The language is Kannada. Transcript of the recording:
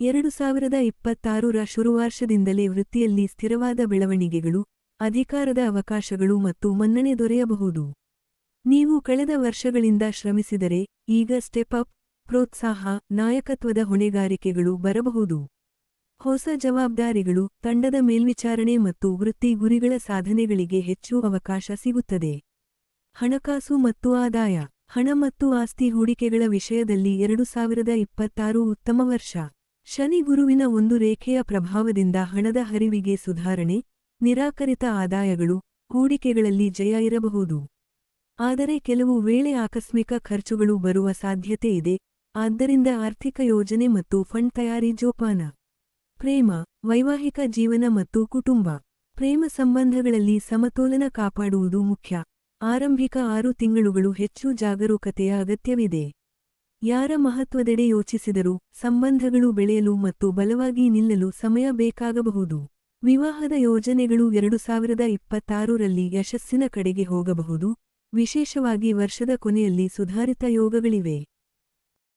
2026ರ ಶುರುವಾರ್ಷದಿಂದಲೇ ವೃತ್ತಿಯಲ್ಲಿ ಸ್ಥಿರವಾದ ಬೆಳವಣಿಗೆಗಳು, ಅಧಿಕಾರದ ಅವಕಾಶಗಳು ಮತ್ತು ಮನ್ನಣೆ ದೊರೆಯಬಹುದು. ನೀವು ಕಳೆದ ವರ್ಷಗಳಿಂದ ಶ್ರಮಿಸಿದರೆ, ಈಗ ಸ್ಟೆಪ್ ಅಪ್, ಪ್ರೋತ್ಸಾಹ, ನಾಯಕತ್ವದ ಹೊಣೆಗಾರಿಕೆಗಳು ಬರಬಹುದು. ಹೊಸ ಜವಾಬ್ದಾರಿಗಳು, ತಂಡದ ಮೇಲ್ವಿಚಾರಣೆ ಮತ್ತು ವೃತ್ತಿ ಗುರಿಗಳ ಸಾಧನೆಗಳಿಗೆ ಹೆಚ್ಚು ಅವಕಾಶ ಸಿಗುತ್ತದೆ. ಹಣಕಾಸು ಮತ್ತು ಆದಾಯ. ಹಣ ಮತ್ತು ಆಸ್ತಿ ಹೂಡಿಕೆಗಳ ವಿಷಯದಲ್ಲಿ 2026 ಉತ್ತಮ ವರ್ಷ. ಶನಿ ಗುರುವಿನ ಒಂದು ರೇಖೆಯ ಪ್ರಭಾವದಿಂದ ಹಣದ ಹರಿವಿಗೆ ಸುಧಾರಣೆ, ನಿರಾಕರಿತ ಆದಾಯಗಳು, ಹೂಡಿಕೆಗಳಲ್ಲಿ ಜಯ ಇರಬಹುದು. ಆದರೆ ಕೆಲವು ವೇಳೆ ಆಕಸ್ಮಿಕ ಖರ್ಚುಗಳು ಬರುವ ಸಾಧ್ಯತೆ ಇದೆ, ಆದ್ದರಿಂದ ಆರ್ಥಿಕ ಯೋಜನೆ ಮತ್ತು ಫಂಡ್ ತಯಾರಿ ಜೋಪಾನ. ಪ್ರೇಮ, ವೈವಾಹಿಕ ಜೀವನ ಮತ್ತು ಕುಟುಂಬ. ಪ್ರೇಮ ಸಂಬಂಧಗಳಲ್ಲಿ ಸಮತೋಲನ ಕಾಪಾಡುವುದು ಮುಖ್ಯ. ಆರಂಭಿಕ 6 ತಿಂಗಳುಗಳು ಹೆಚ್ಚು ಜಾಗರೂಕತೆಯ ಅಗತ್ಯವಿದೆ. ಯಾರ ಮಹತ್ವದೆಡೆ ಯೋಚಿಸಿದರೂ, ಸಂಬಂಧಗಳು ಬೆಳೆಯಲು ಮತ್ತು ಬಲವಾಗಿ ನಿಲ್ಲಲು ಸಮಯ ಬೇಕಾಗಬಹುದು. ವಿವಾಹದ ಯೋಜನೆಗಳು 2026ರಲ್ಲಿ ಯಶಸ್ಸಿನ ಕಡೆಗೆ ಹೋಗಬಹುದು, ವಿಶೇಷವಾಗಿ ವರ್ಷದ ಕೊನೆಯಲ್ಲಿ ಸುಧಾರಿತ ಯೋಗಗಳಿವೆ.